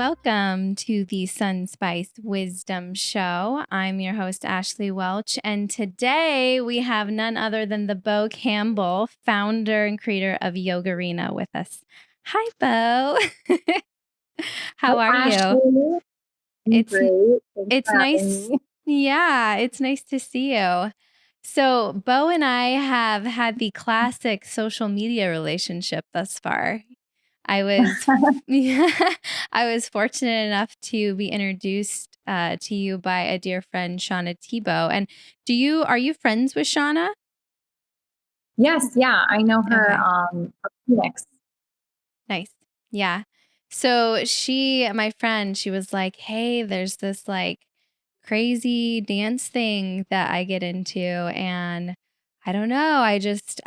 Welcome to the Sunspice Wisdom Show. I'm your host, Ashley Welch, and today we have none other than the Beau Campbell, founder and creator of Yogarina, with us. Hi, Beau. Hi, How are you? Ashley. I'm It's great. Thanks it's for having nice. me. Yeah, it's nice to see you. So, Beau and I have had the classic social media relationship thus far. I was yeah, I was fortunate enough to be introduced to you by a dear friend, Shauna Tebow. And are you friends with Shauna? Yes, yeah, I know her, Okay, from Phoenix. nice. Yeah. So my friend, she was like, "Hey, there's this like crazy dance thing that I get into, and I don't know,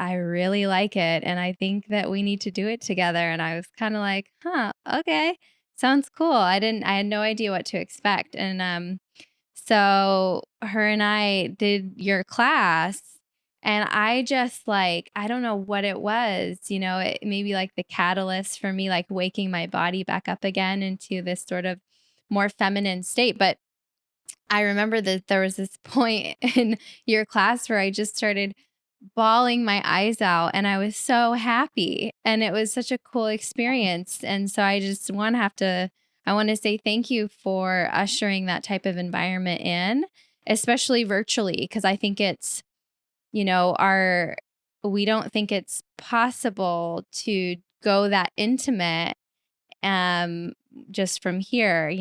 I really like it, and I think that we need to do it together." And I was kind of like, "Huh, okay. Sounds cool." I had no idea what to expect. And so her and I did your class, and I just like, I don't know what it was, it maybe like the catalyst for me like waking my body back up again into this sort of more feminine state. But I remember that there was this point in your class where I just started bawling my eyes out, and I was so happy, and it was such a cool experience. And so I want to say thank you for ushering that type of environment in, especially virtually, because I think it's, our we don't think it's possible to go that intimate um just from here,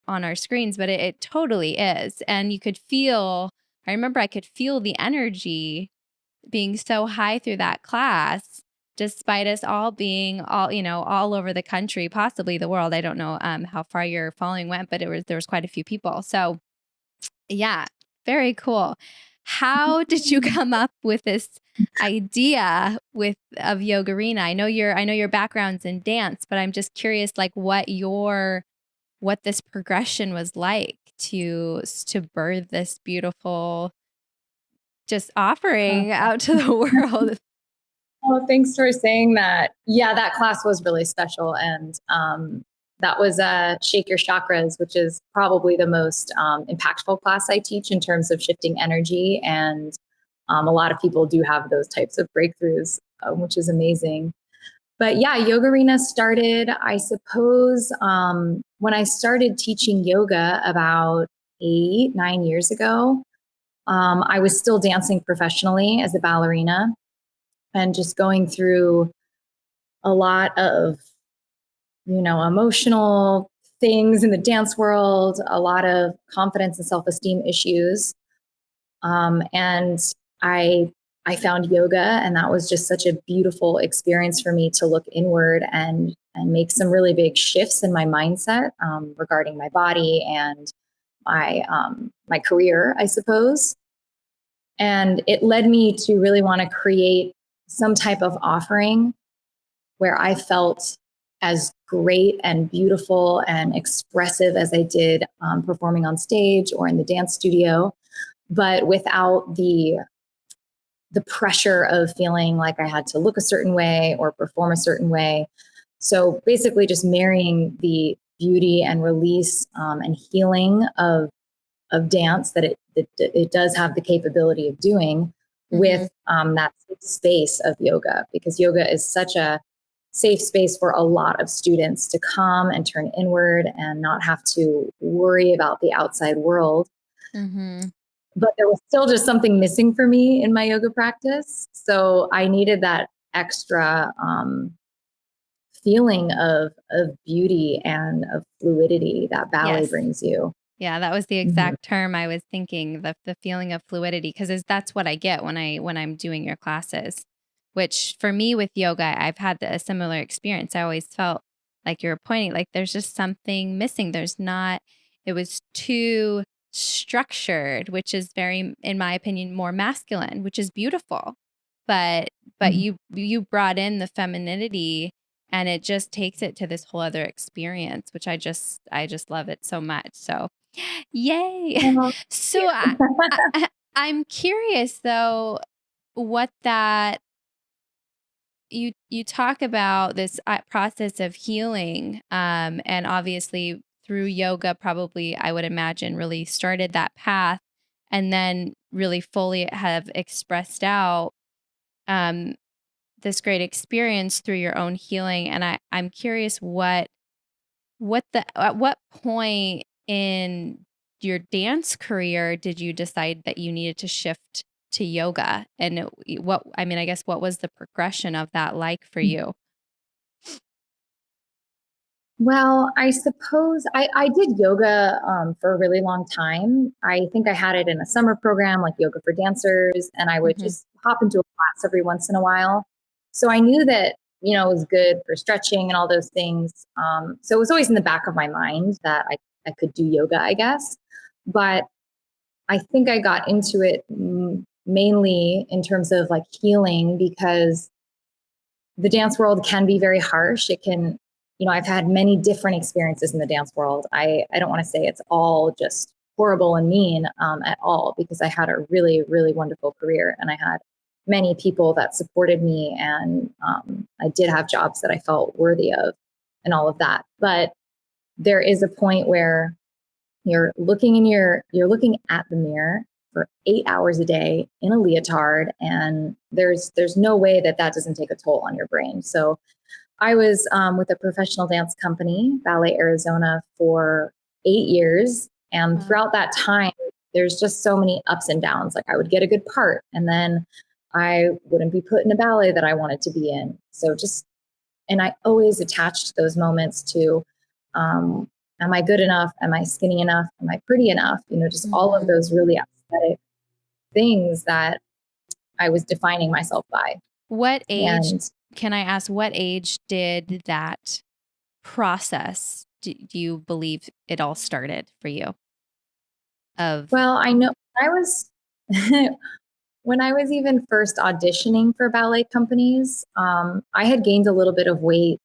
on our screens, but it totally is. And I remember I could feel the energy being so high through that class, despite us all being all over the country, possibly the world. I don't know how far your following went, but there was quite a few people. So yeah, very cool. How did you come up with this idea of Yogarina? I know your background's in dance, but I'm just curious like what this progression was like to birth this beautiful just offering Uh, out to the world. oh, thanks for saying that. Yeah, that class was really special, and, that was, Shake Your Chakras, which is probably the most, impactful class I teach in terms of shifting energy, and, a lot of people do have those types of breakthroughs, which is amazing. But yeah, Yogarina started, I suppose, when I started teaching yoga about 8, 9 years ago. I was still dancing professionally as a ballerina and just going through a lot of, emotional things in the dance world, a lot of confidence and self-esteem issues. And I I found yoga, and that was just such a beautiful experience for me to look inward and make some really big shifts in my mindset, regarding my body and my career, I suppose. And it led me to really want to create some type of offering where I felt as great and beautiful and expressive as I did, performing on stage or in the dance studio, but without the pressure of feeling like I had to look a certain way or perform a certain way. So basically, just marrying the beauty and release, and healing of dance that it does have the capability of doing Hmm. with, that space of yoga, because yoga is such a safe space for a lot of students to come and turn inward and not have to worry about the outside world. Hmm. But there was still just something missing for me in my yoga practice. So I needed that extra, feeling of beauty and of fluidity that ballet Yes. brings you. Yeah, that was the Mhm. exact term I was thinking, the feeling of fluidity, because that's what I get when I'm doing your classes. Which for me with yoga, I've had a similar experience. I always felt like you're pointing, like there's just something missing. It was too structured, which is very, in my opinion, more masculine, which is beautiful. But you brought in the femininity, and it just takes it to this whole other experience, which I just love it so much. So yay. Oh, So I'm curious though, what that you talk about this process of healing, and obviously through yoga, probably I would imagine really started that path, and then really fully have expressed out um, this great experience through your own healing. And I'm curious what the at what point in your dance career did you decide that you needed to shift to yoga? And what I mean, I guess what was the progression of that like for you? Well, I suppose I did yoga for a really long time. I think I had it in a summer program, like yoga for dancers, and I would Mhm. just hop into a class every once in a while. So I knew that, it was good for stretching and all those things. So it was always in the back of my mind that I could do yoga, I guess. But I think I got into it mainly in terms of like healing because the dance world can be very harsh. It can, I've had many different experiences in the dance world. I don't want to say it's all just horrible and mean at all, because I had a really, really wonderful career and I had many people that supported me, and I did have jobs that I felt worthy of and all of that. But there is a point where you're looking at the mirror for 8 hours a day in a leotard, and there's no way that that doesn't take a toll on your brain. So I was with a professional dance company, Ballet Arizona, for 8 years, and Wow. throughout that time there's just so many ups and downs. Like I would get a good part and then I wouldn't be put in a ballet that I wanted to be in. So just, and I always attached those moments to, um, am I good enough? Am I skinny enough? Am I pretty enough? Just all of Mhm. those really aesthetic things that I was defining myself by. What age And can I ask, what age did that process do you believe it all started for you of well, I know I was when I was even first auditioning for ballet companies, I had gained a little bit of weight,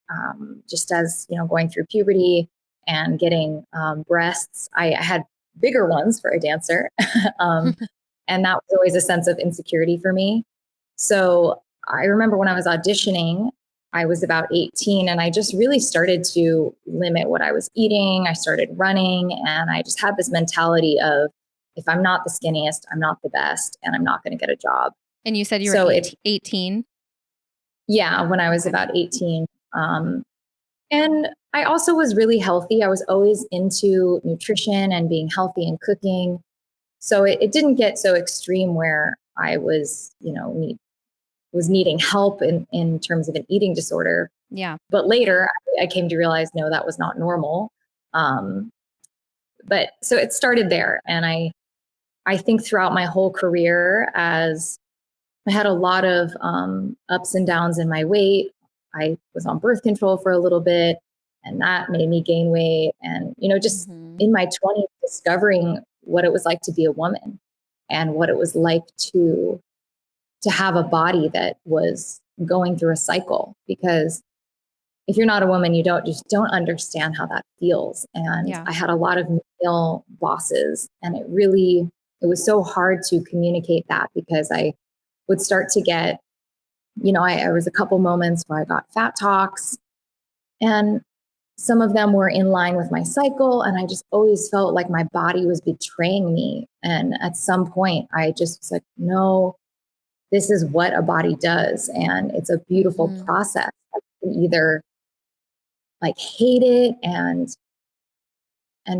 just as, going through puberty and getting breasts. I had bigger ones for a dancer. um, and that was always a sense of insecurity for me. So I remember when I was auditioning, I was about 18 and I just really started to limit what I was eating. I started running and I just had this mentality of, if I'm not the skinniest, I'm not the best and I'm not going to get a job. and you said you were So it, 18? yeah, when I was Okay. about 18. And I also was really healthy. I was always into nutrition and being healthy and cooking. So it didn't get so extreme where I was, was needing help in terms of an eating disorder. Yeah. But later I came to realize, no, that was not normal. Um, but so it started there. And I think throughout my whole career, as I had a lot of ups and downs in my weight, I was on birth control for a little bit and that made me gain weight. And, just Mhm. in my 20s, discovering what it was like to be a woman and what it was like to have a body that was going through a cycle, because if you're not a woman, you don't understand how that feels. And Yeah. I had a lot of male bosses, and it was so hard to communicate that because I would start to get, I was a couple moments where I got fat talks, and some of them were in line with my cycle. And I just always felt like my body was betraying me. And at some point, I just was like, no, this is what a body does. And it's a beautiful Mhm. process. I can either like hate it and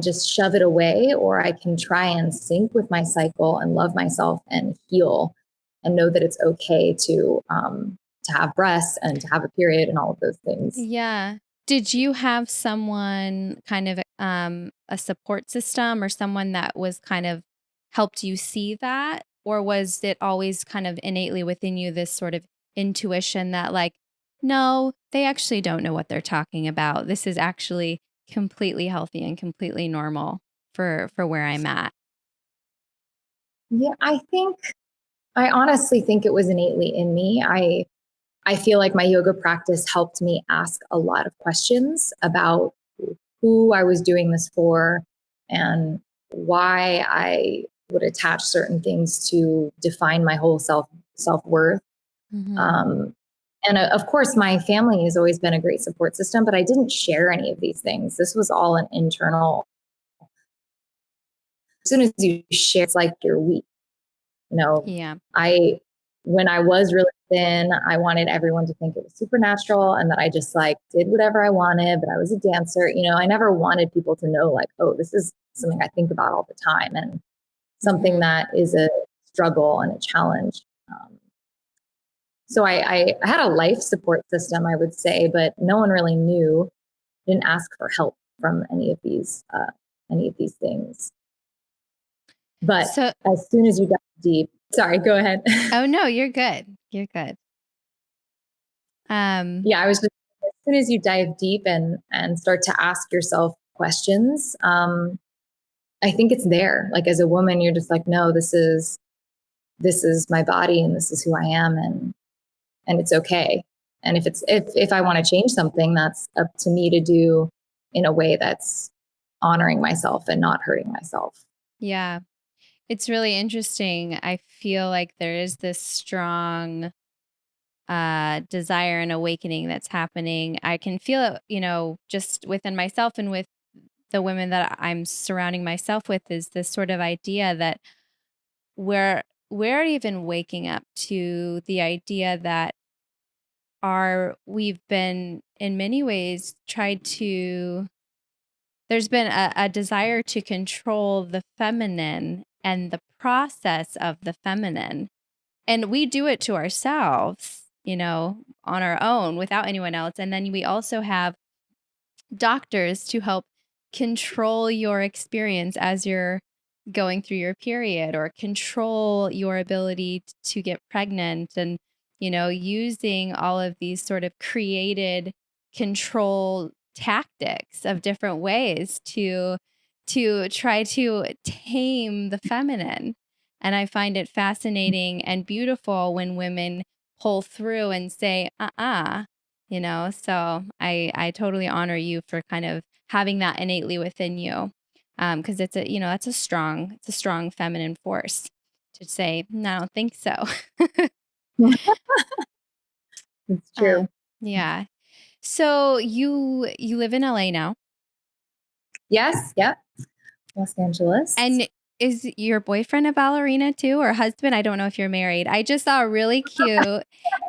just shove it away, or I can try and sync with my cycle and love myself and heal and know that it's okay to have breasts and to have a period and all of those things. Yeah. Did you have someone kind of, a support system or someone that was kind of helped you see that? Or was it always kind of innately within you this sort of intuition that like, no, they actually don't know what they're talking about. This is actually completely healthy and completely normal for where I'm at. Yeah, I honestly think it was innately in me. I feel like my yoga practice helped me ask a lot of questions about who I was doing this for and why I would attach certain things to define my whole self worth. Mhm. Um, And of course, my family has always been a great support system, but I didn't share any of these things. This was all an internal. As soon as you share, it's like you're weak. You know, Yeah. I, when I was really thin, I wanted everyone to think it was supernatural and that I just like did whatever I wanted, but I was a dancer. You know, I never wanted people to know like, oh, this is something I think about all the time and something Hmm. that is a struggle and a challenge. So I had a life support system, I would say, but no one really knew, didn't ask for help from any of these things. But So, as soon as you got deep, sorry, go ahead. oh no, you're good. You're good. Um, Yeah, I was just as soon as you dive deep and start to ask yourself questions, I think it's there. Like as a woman, you're just like, no, this is my body and this is who I am and it's okay. And if I want to change something, that's up to me to do in a way that's honoring myself and not hurting myself. yeah, it's really interesting. I feel like there is this strong desire and awakening that's happening. I can feel it, just within myself and with the women that I'm surrounding myself with is this sort of idea that we're we're even waking up to the idea that we've been in many ways tried to there's been a desire to control the feminine and the process of the feminine. And we do it to ourselves, on our own without anyone else. And then we also have doctors to help control your experience as you're going through your period or control your ability to get pregnant and using all of these sort of created control tactics of different ways to try to tame the feminine. And I find it fascinating and beautiful when women pull through and say so I totally honor you for kind of having that innately within you, because that's a strong feminine force to say, "No, I don't think so." It's true. um yeah, so you live in LA now, Yes, yep. Los Angeles. and is your boyfriend a ballerina too, or husband? I don't know if you're married. I just saw a really cute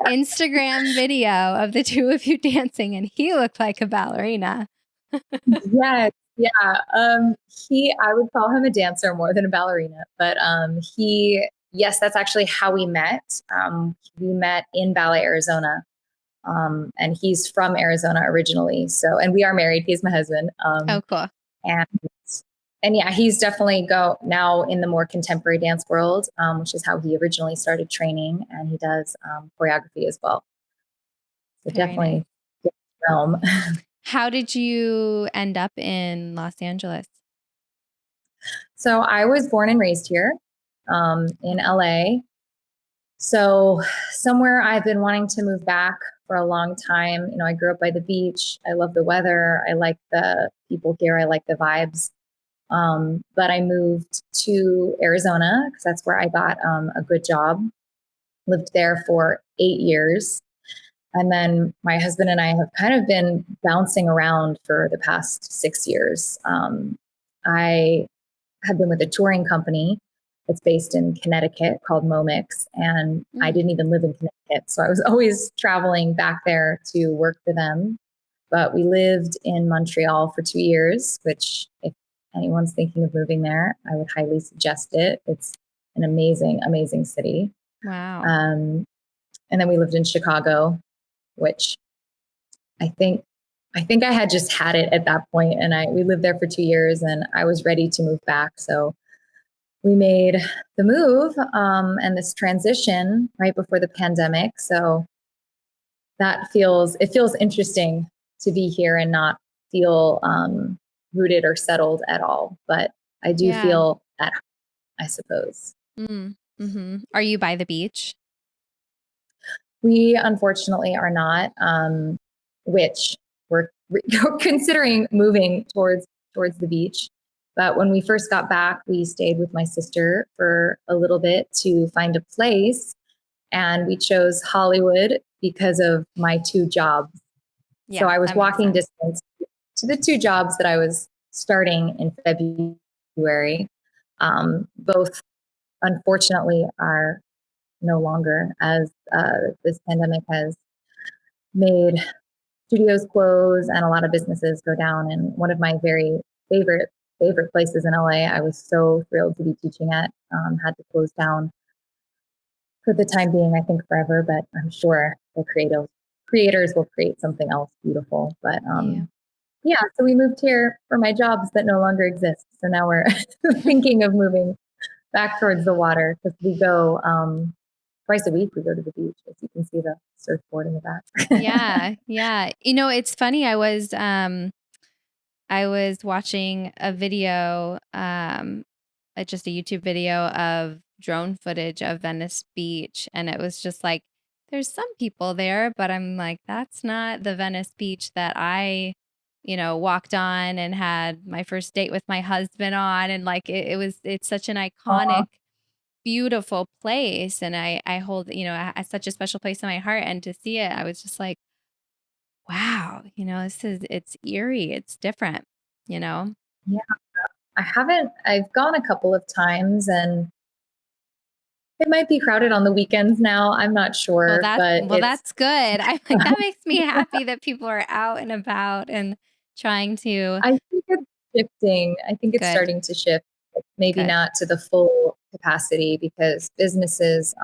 Instagram video of the two of you dancing, and he looked like a ballerina. Yes, yeah. I would call him a dancer more than a ballerina, but yes, that's actually how we met. We met in Ballet, Arizona, and he's from Arizona originally. So, and we are married. He's my husband. Oh, cool. And and yeah, he's definitely go now in the more contemporary dance world, which is how he originally started training, and he does choreography as well. So Very nice. definitely realm. How did you end up in Los Angeles? So I was born and raised here in LA. So somewhere I've been wanting to move back for a long time. You know, I grew up by the beach. I love the weather. I like the people here. I like the vibes. But I moved to Arizona because that's where I got a good job. Lived there for 8 years. And then my husband and I have kind of been bouncing around for the past 6 years. I have been with a touring company that's based in Connecticut called Momix, and I Mm, didn't even live in Connecticut. So I was always traveling back there to work for them. But we lived in Montreal for 2 years, which, if anyone's thinking of moving there, I would highly suggest it. It's an amazing, amazing city. wow. Um, and then we lived in Chicago, which I think I think I had just had it at that point, and I we lived there for 2 years, and I was ready to move back. So we made the move and this transition right before the pandemic. So it feels interesting to be here and not feel rooted or settled at all. But I do Yeah. feel at home, I suppose. Mm, Are you by the beach? We unfortunately are not, which we're considering moving towards the beach. But when we first got back, we stayed with my sister for a little bit to find a place. And we chose Hollywood because of my two jobs. So Yeah, I was that makes walking sense. distance to the two jobs that I was starting in February. Both, unfortunately, are no longer, as this pandemic has made studios close and a lot of businesses go down. And one of my very favorite places in LA, I was so thrilled to be teaching at, had to close down for the time being. I think forever, but I'm sure the creators will create something else beautiful. But Yeah. yeah, so we moved here for my jobs that no longer exist. So now we're thinking of moving back towards the water because we go twice a week. We go to the beach, as you can see the surfboard in the back. Yeah, yeah. It's funny, I was watching a video, just a YouTube video of drone footage of Venice Beach, and it was just like, there's some people there, but I'm like, that's not the Venice Beach that I, walked on and had my first date with my husband on, and like it's such an Aw, iconic, beautiful place, and I hold, such a special place in my heart, and to see it, I was just like, wow, it's eerie, it's different, you know? yeah, I've gone a couple of times and it might be crowded on the weekends now. I'm not Well, sure, but it's, that's good. I'm like, that makes me happy that people are out and about and trying to I think it's shifting. I think it's good, starting to shift, maybe good. not to the full capacity because businesses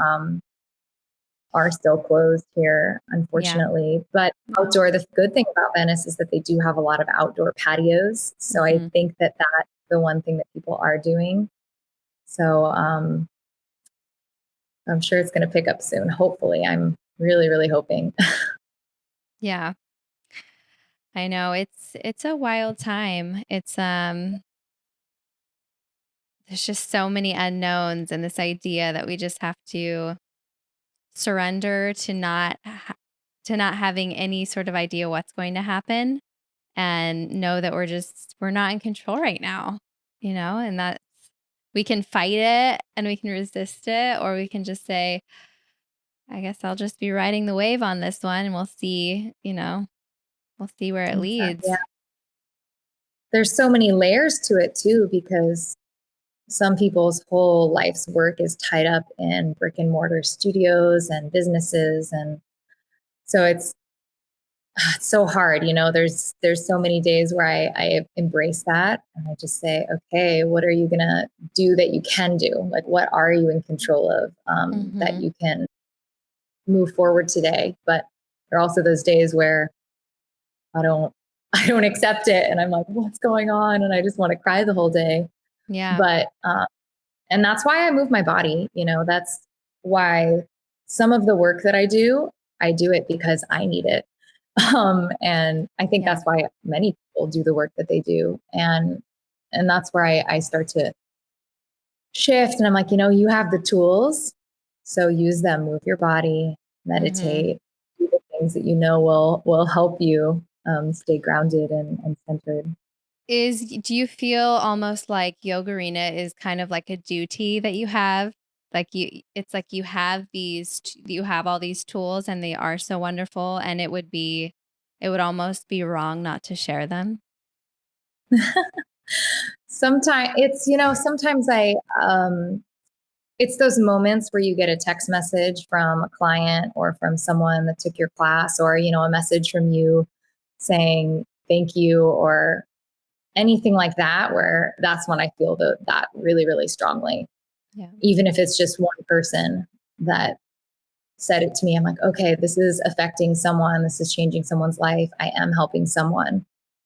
are still closed here, Yeah. unfortunately. But Yeah. outdoor, the good thing about Venice is that they do have a lot of outdoor patios. So I Mhm. think that that's the one thing that people are doing. So I'm sure it's going to pick up soon. Hopefully, I'm really, really hoping. Yeah. I know it's a wild time. There's just so many unknowns and this idea that we just have to surrender to not having any sort of idea what's going to happen and know that we're not in control right now, and that's we can fight it and we can resist it, or we can just say, I guess I'll just be riding the wave on this one and we'll see where it Yeah, leads. there's so many layers to it too, because some people's whole life's work is tied up in brick and mortar studios and businesses, and so it's so hard. There's so many days where I embrace that and I just say, okay, what are you gonna do that you can do? Like, what are you in control of, that Mhm. you can move forward today? But there are also those days where I don't I don't accept it, and I'm like, what's going on? And I just want to cry the whole day. Yeah. But and that's why I move my body. That's why some of the work that I do it because I need it. And I think Yeah. that's why many people do the work that they do. And that's where I start to shift. And I'm like, you have the tools. So use them, move your body, Mhm. meditate, do the things that will help you stay grounded and centered. Do you feel almost like Yogarina is kind of like a duty that you have? Like it's like you have all these tools and they are so wonderful, and it would almost be wrong not to share them. Sometimes it's those moments where you get a text message from a client or from someone that took your class, or a message from you saying thank you, or anything like that, where that's when I feel that really, really strongly. Yeah. Even if it's just one person that said it to me, I'm like, okay, this is affecting someone, this is changing someone's life, I am helping someone.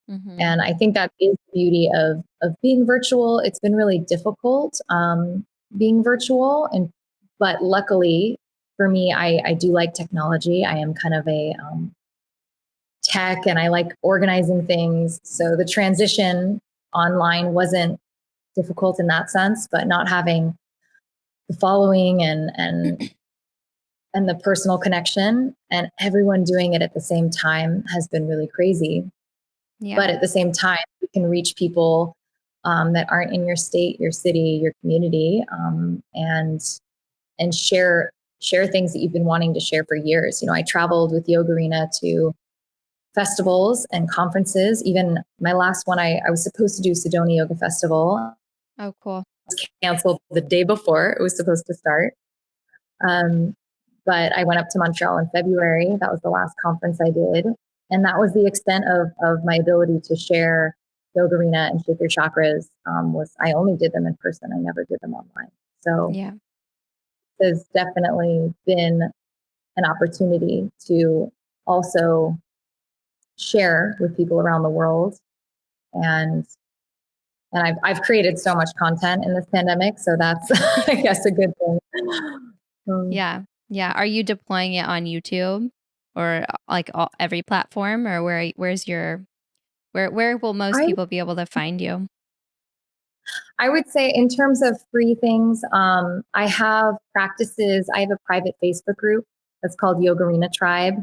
Mhm. And I think that is the beauty of being virtual. It's been really difficult, being virtual, but luckily for me, I do like technology. I am kind of a tech, and I like organizing things. So the transition online wasn't difficult in that sense, but not having the following and the personal connection and everyone doing it at the same time has been really crazy. But Yeah. at the same time, you can reach people that aren't in your state, your city, your community, and share share things that you've been wanting to share for years. I traveled with Yogarina to festivals and conferences. Even my last one, I was supposed to do Sedona Yoga Festival. Oh, cool. It was canceled the day before it was supposed to start. Um, but I went up to Montreal in February. That was the last conference I did. And that was the extent of my ability to share Yogarina and Shake Your Chakras. Was I only did them in person. I never did them online. So Yeah. there's definitely been an opportunity to also share with people around the world. And I've created so much content in this pandemic. So that's, I guess, a good thing. Yeah. Yeah. Are you deploying it on YouTube or like every platform, or where's your where will most I people be able to find you? I would say in terms of free things, I have practices. I have a private Facebook group that's called Yogarina Tribe.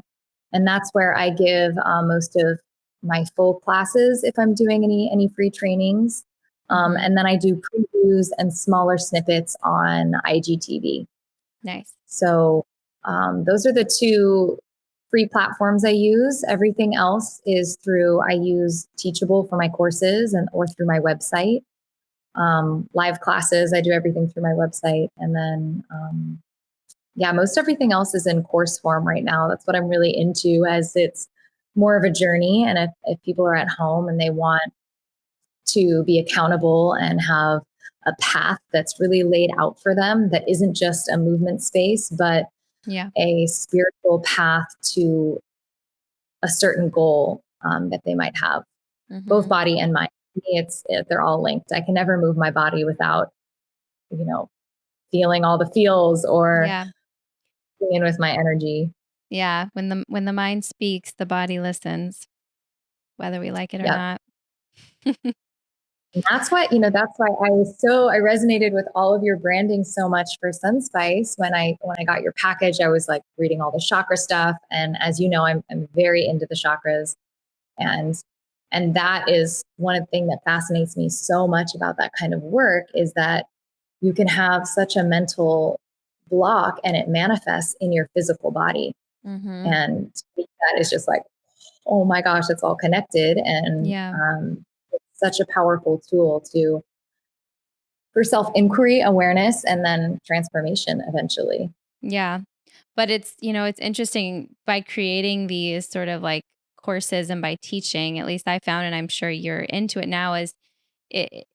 And that's where I give most of my full classes if I'm doing any free trainings. Mhm. And then I do previews and smaller snippets on IGTV. Nice. So those are the two free platforms I use. Everything else is I use Teachable for my courses or through my website. Live classes, I do everything through my website. And then, yeah, most everything else is in course form right now. That's what I'm really into, as it's more of a journey. And if people are at home and they want to be accountable and have a path that's really laid out for them, that isn't just a movement space, but Yeah. a spiritual path to a certain goal that they might have, both Mhm. body and mind. To me, they're all linked. I can never move my body without, you know, feeling all the feels or Yeah. being with my energy. Yeah. When the mind speaks, the body listens, whether we like it or Yep. not. And that's why I resonated with all of your branding so much for Sunspice. When I got your package, I was like reading all the chakra stuff. And as you know, I'm very into the chakras. And and that is one of the things that fascinates me so much about that kind of work, is that you can have such a mental block and it manifests in your physical body. Mhm. And that is just like, oh my gosh, it's all connected. And Yeah. it's such a powerful tool for self inquiry, awareness, and then transformation eventually. Yeah. But it's interesting by creating these sort of like courses and by teaching, at least I found, and I'm sure you're into it now, is it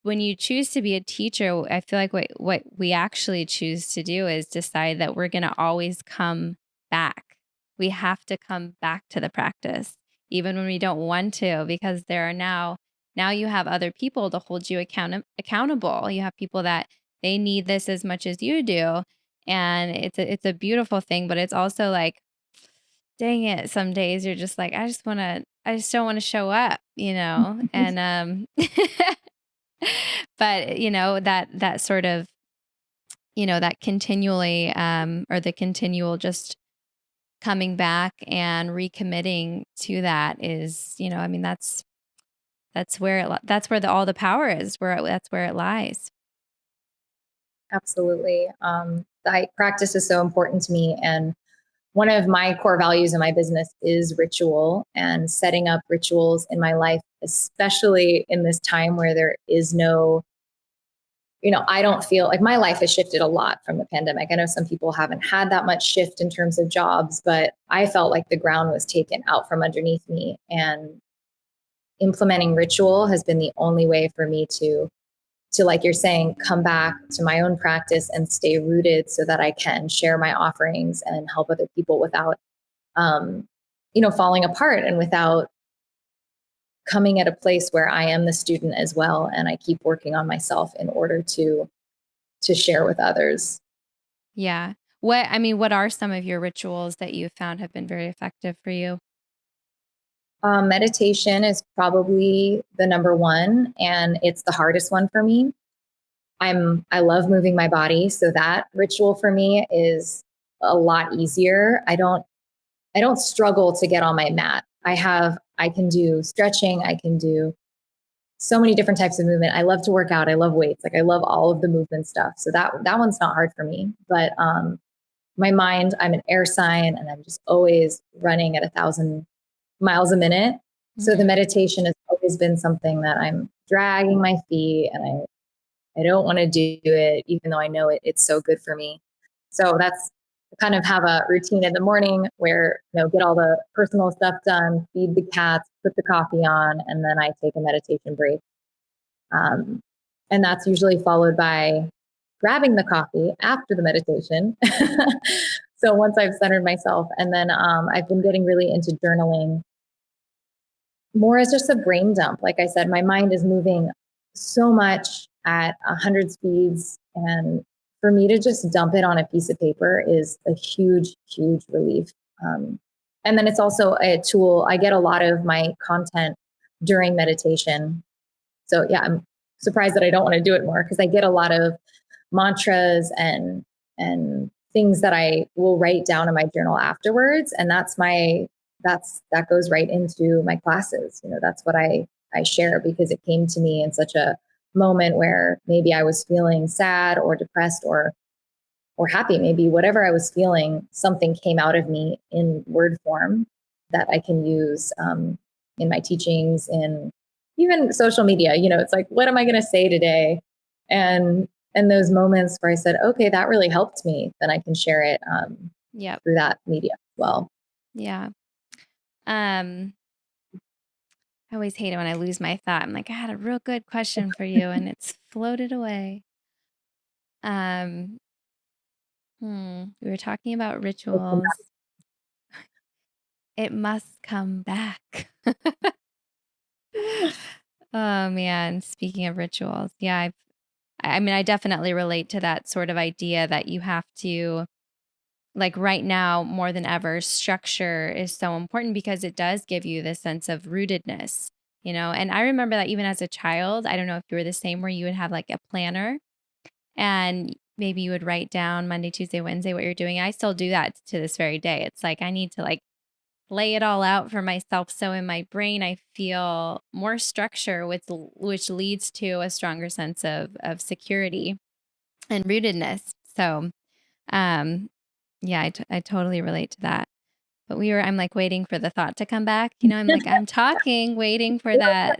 when you choose to be a teacher, I feel like what we actually choose to do is decide that we're going to always come back. We have to come back to the practice even when we don't want to, because there are now you have other people to hold you accountable. You have people that they need this as much as you do, and it's a beautiful thing, but it's also like, dang it, some days you're just like, I just don't want to show up, and but that sort of, that continually or the continual just coming back and recommitting to that is, I mean, that's where that's where all the power is, that's where it lies. Absolutely. Practice is so important to me. And one of my core values in my business is ritual, and setting up rituals in my life, especially in this time where there is no, I don't feel like my life has shifted a lot from the pandemic. I know some people haven't had that much shift in terms of jobs, but I felt like the ground was taken out from underneath me. And implementing ritual has been the only way for me to, like you're saying, come back to my own practice and stay rooted, so that I can share my offerings and help other people without um, falling apart, and without coming at a place where I am the student as well, and I keep working on myself in order to share with others. Yeah. What are some of your rituals that you found have been very effective for you? Meditation is probably the number one, and it's the hardest one for me. I love moving my body, so that ritual for me is a lot easier. I don't struggle to get on my mat. I can do stretching, I can do so many different types of movement. I love to work out. I love weights. Like, I love all of the movement stuff. So that one's not hard for me. But my mind, I'm an air sign and I'm just always running at 1,000 miles a minute. So the Mhm. meditation has always been something that I'm dragging my feet, and I don't want to do it, even though I know it's so good for me. So that's kind of have a routine in the morning where, get all the personal stuff done, feed the cats, put the coffee on, and then I take a meditation break. Um, and that's usually followed by grabbing the coffee after the meditation. So once I've centered myself, and then I've been getting really into journaling more as just a brain dump. Like I said, my mind is moving so much at 100 speeds. And for me to just dump it on a piece of paper is a huge, huge relief. And then it's also a tool. I get a lot of my content during meditation. So yeah, I'm surprised that I don't want to do it more, because I get a lot of mantras and things that I will write down in my journal afterwards, and that goes right into my classes. That's what I share, because it came to me in such a moment where maybe I was feeling sad or depressed or happy, maybe whatever I was feeling, something came out of me in word form that I can use in my teachings, in even social media. It's like, what am I going to say today? And those moments where I said, okay, that really helped me, then I can share it Yep. through that media as well. Yeah. Um, I always hate it when I lose my thought. I'm like, I had a real good question for you and it's floated away. Um, we were talking about rituals. It must come back. Oh man, speaking of rituals. Yeah, I mean, I definitely relate to that sort of idea that you have to, like, right now more than ever, structure is so important because it does give you this sense of rootedness, And I remember that even as a child, I don't know if you were the same, where you would have like a planner and maybe you would write down Monday, Tuesday, Wednesday what you're doing. I still do that to this very day. It's like I need to like lay it all out for myself, so in my brain I feel more structure, which leads to a stronger sense of security and rootedness. So, um, yeah, I totally relate to that. But I'm like waiting for the thought to come back. I'm like, I'm talking, waiting for that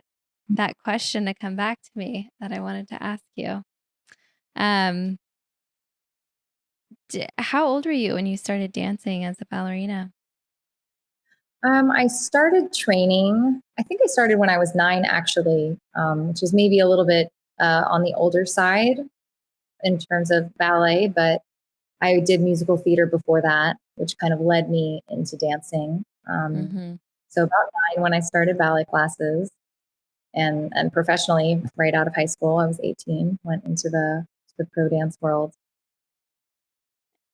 question to come back to me that I wanted to ask you. Um, how old were you when you started dancing as a ballerina? I started training. I think I started when I was 9, actually, which is maybe a little bit on the older side in terms of ballet, but I did musical theater before that, which kind of led me into dancing. Mm-hmm. So about 9 when I started ballet classes, and professionally right out of high school. I was 18, went into the pro dance world.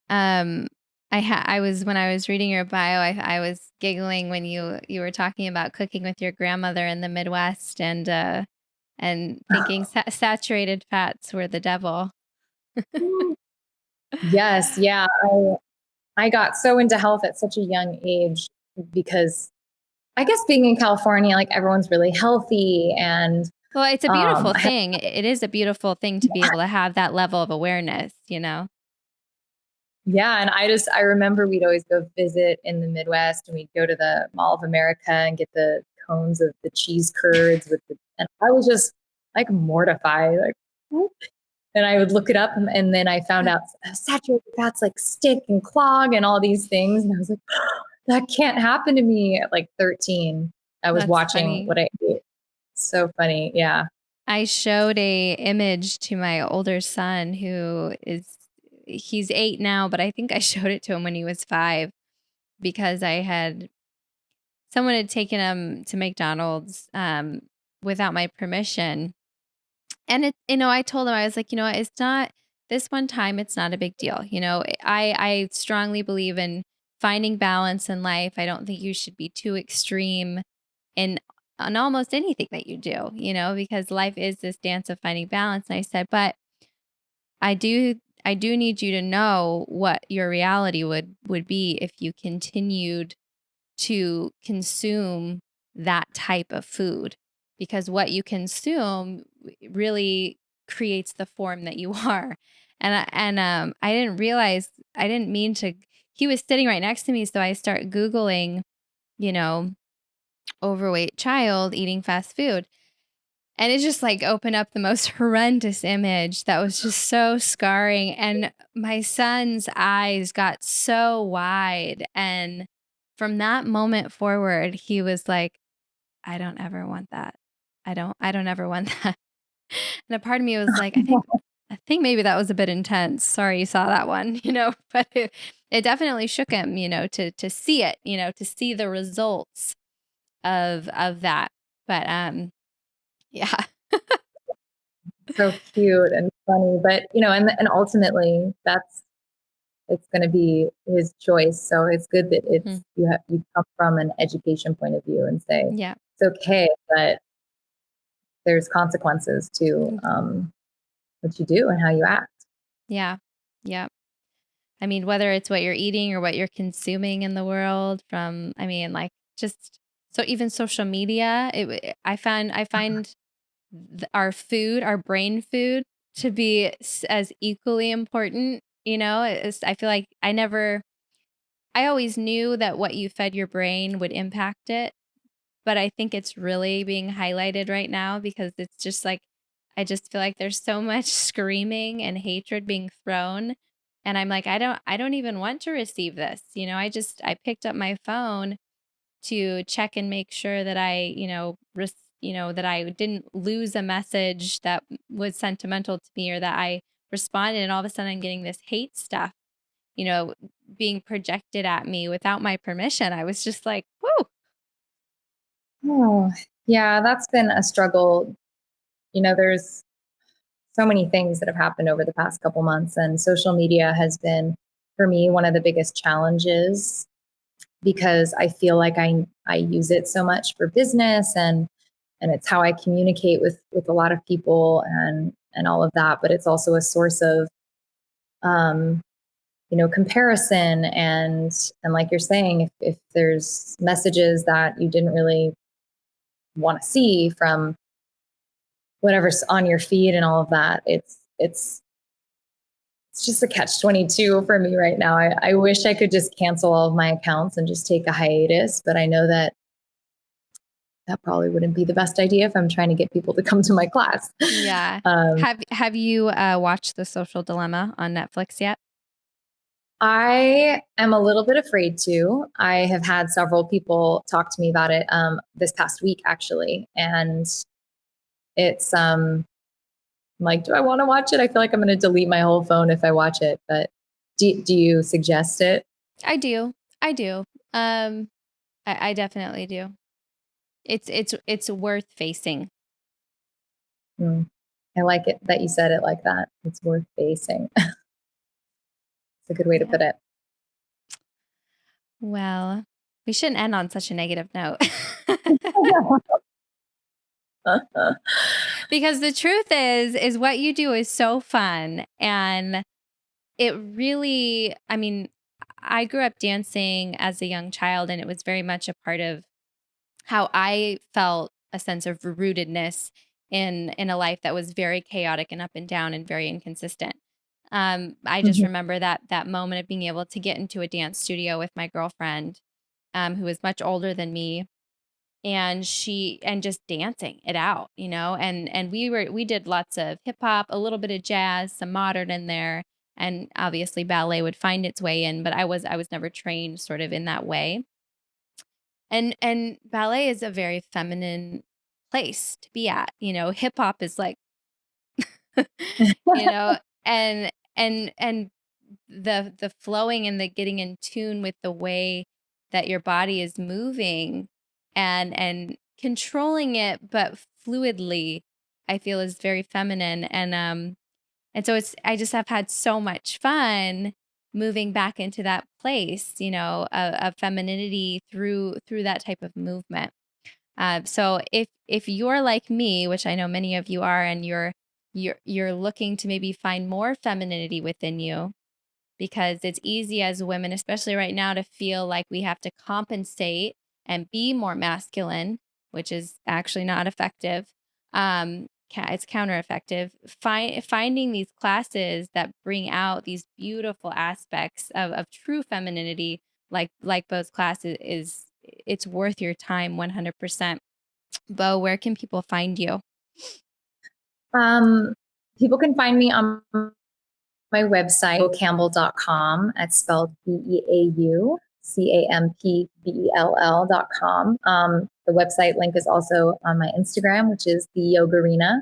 Um, I was when I was reading your bio, I was giggling when you were talking about cooking with your grandmother in the Midwest and thinking saturated fats were the devil. Yes, yeah. I got so into health at such a young age, because I guess being in California, like, everyone's really healthy, and Well, it's a beautiful I had, thing. It is a beautiful thing to be able to have that level of awareness. yeah, and I remember we'd always go visit in the Midwest, and we'd go to the Mall of America and get the cones of the cheese curds and I was just like mortified, like, "What?" And I would look it up, and then I found out saturated fats like stick and clog and all these things, and I was like, that can't happen to me at like 13. I was That's watching funny. what I ate. So funny, yeah. I showed a image to my older son he's 8 now, but I think I showed it to him when he was 5 because someone had taken him to McDonald's without my permission. And I told him, I was like, it's not this one time, it's not a big deal. I strongly believe in finding balance in life. I don't think you should be too extreme in on almost anything that you do, because life is this dance of finding balance. And I said, but I do need you to know what your reality would be if you continued to consume that type of food, because what you consume really creates the form that you are. I didn't realize, I didn't mean to, he was sitting right next to me, so I start Googling, you know, overweight child eating fast food. And it just like opened up the most horrendous image that was just so scarring. And my son's eyes got so wide. And from that moment forward, he was like, I don't ever want that. I don't ever want that. And a part of me was like, I think maybe that was a bit intense. Sorry you saw that one, but it definitely shook him, to see it, to see the results of that. But yeah. So cute and funny, but and ultimately it's going to be his choice. So it's good that Mhm. you come from an education point of view and say Yeah. it's okay, but there's consequences to Mm. what you do and how you act. Yeah. Yeah. I mean, whether it's what you're eating or what you're consuming in the world from, I mean, like, just so even social media, I find our food, our brain food, to be as equally important. I feel like I always knew that what you fed your brain would impact it, but I think it's really being highlighted right now because it's just like, I just feel like there's so much screaming and hatred being thrown. And I'm like, I don't even want to receive this. I picked up my phone to check and make sure that that I didn't lose a message that was sentimental to me or that I responded. And all of a sudden I'm getting this hate stuff, you know, being projected at me without my permission. I was just like, whoo. Oh, yeah, that's been a struggle. There's so many things that have happened over the past couple months, and social media has been, for me, one of the biggest challenges because I feel like I use it so much for business and it's how I communicate with a lot of people and all of that. But it's also a source of um, comparison and like you're saying, if there's messages that you didn't really want to see from whatever's on your feed and all of that, it's just a catch 22 for me right now. I wish I could just cancel all of my accounts and just take a hiatus, but I know that that probably wouldn't be the best idea if I'm trying to get people to come to my class. Yeah. Um, Have you watched The Social Dilemma on Netflix yet? I am a little bit afraid to. I have had several people talk to me about it this past week, actually. And it's like, do I want to watch it? I feel like I'm going to delete my whole phone if I watch it. But do you suggest it? I do. I do. Um, I definitely do. It's worth facing. Mm. I like it that you said it like that. It's worth facing. It's a good way to Yeah. put it. Well, we shouldn't end on such a negative note. Because the truth is what you do is so fun, and it really, I mean, I grew up dancing as a young child, and it was very much a part of how I felt a sense of rootedness in a life that was very chaotic and up and down and very inconsistent. I just Mhm. remember that moment of being able to get into a dance studio with my girlfriend, who was much older than me, and just dancing it out, and we did lots of hip hop, a little bit of jazz, some modern in there, and obviously ballet would find its way in, but I was never trained sort of in that way. And ballet is a very feminine place to be at. Hip hop is like, you know, and the flowing and the getting in tune with the way that your body is moving and controlling it but fluidly, I feel is very feminine. And so I just have had so much fun moving back into that place, of femininity through that type of movement. So if you're like me, which I know many of you are, and you're looking to maybe find more femininity within you, because it's easy as women, especially right now, to feel like we have to compensate and be more masculine, which is actually not effective. it's counter effective. Finding these classes that bring out these beautiful aspects of true femininity, like Beau's class is it's worth your time 100%. Beau, where can people find you? Um, People can find me on my website, beaucampbell.com. It's spelled BeauCampbell.com. The website link is also on my Instagram, which is the Yogarina.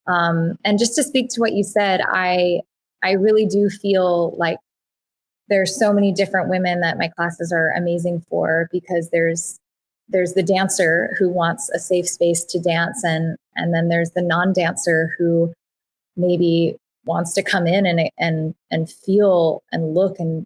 And just to speak to what you said, I really do feel like there's so many different women that my classes are amazing for, because there's the dancer who wants a safe space to dance, and then there's the non-dancer who maybe wants to come in and feel and look and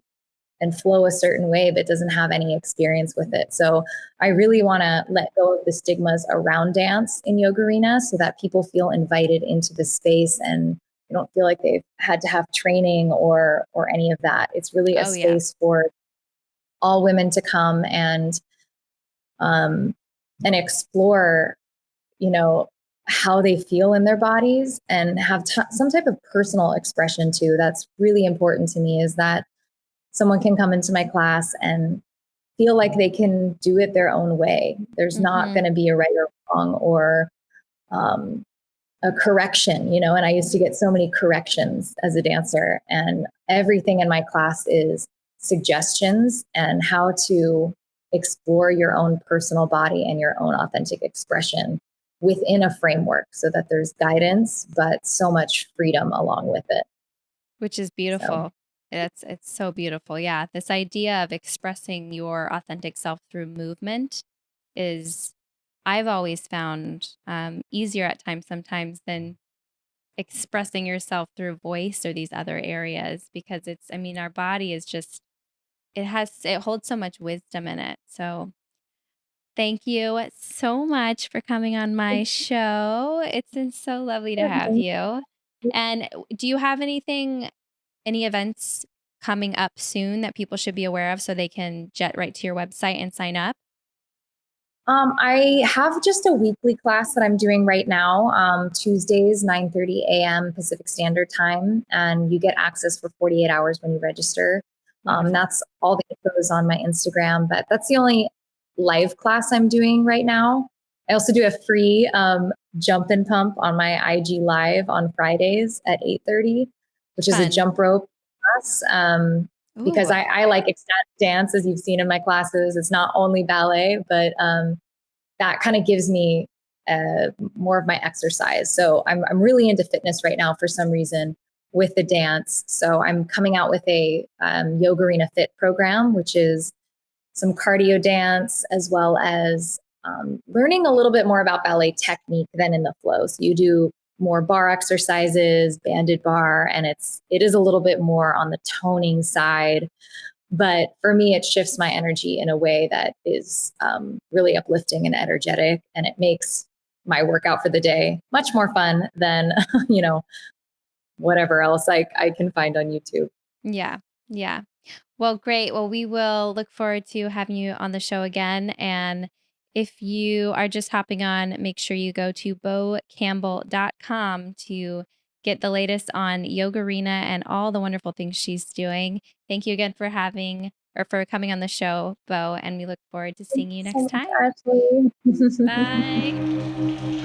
flow a certain way, but doesn't have any experience with it. So I really want to let go of the stigmas around dance in Yogarina, so that people feel invited into the space and they don't feel like they've had to have training or any of that. It's really a Oh yeah. space for all women to come um, and explore, you know, how they feel in their bodies, and have some type of personal expression too. That's really important to me, is that someone can come into my class and feel like they can do it their own way. There's not Mhm. going to be a right or wrong, or um, a correction, and I used to get so many corrections as a dancer, and everything in my class is suggestions and how to explore your own personal body and your own authentic expression within a framework, so that there's guidance but so much freedom along with it. Which is So beautiful. It's so beautiful. Yeah, this idea of expressing your authentic self through movement is I've always found easier at times sometimes than expressing yourself through voice or these other areas, because I mean, our body is just, it holds so much wisdom in it. So thank you so much for coming on my show. It's been so lovely to have you. And do you have any events coming up soon that people should be aware of so they can jet right to your website and sign up? I have just a weekly class that I'm doing right now, Tuesdays, 9:30 a.m. Pacific Standard Time, and you get access for 48 hours when you register. Wonderful. That's all the info is on my Instagram, but that's the only live class I'm doing right now. I also do a free jump and pump on my IG Live on Fridays at 8:30, which is a Fun. jump rope class. Because Ooh, I like ecstatic dance, as you've seen in my classes. It's not only ballet, but that kind of gives me more of my exercise. So I'm really into fitness right now for some reason with the dance. So I'm coming out with a Yogarina Fit program, which is some cardio dance, as well as learning a little bit more about ballet technique than in the flow. So you do more bar exercises, banded bar, and it is a little bit more on the toning side, but for me, it shifts my energy in a way that is really uplifting and energetic. And it makes my workout for the day much more fun than, you know, whatever else I can find on YouTube. yeah, yeah. Well, great. Well, we will look forward to having you on the show again. And if you are just hopping on, make sure you go to beaucampbell.com to get the latest on Yogarina and all the wonderful things she's doing. Thank you again for for coming on the show, Beau, and we look forward to Thank seeing you you so next much, time. Ashley. Bye.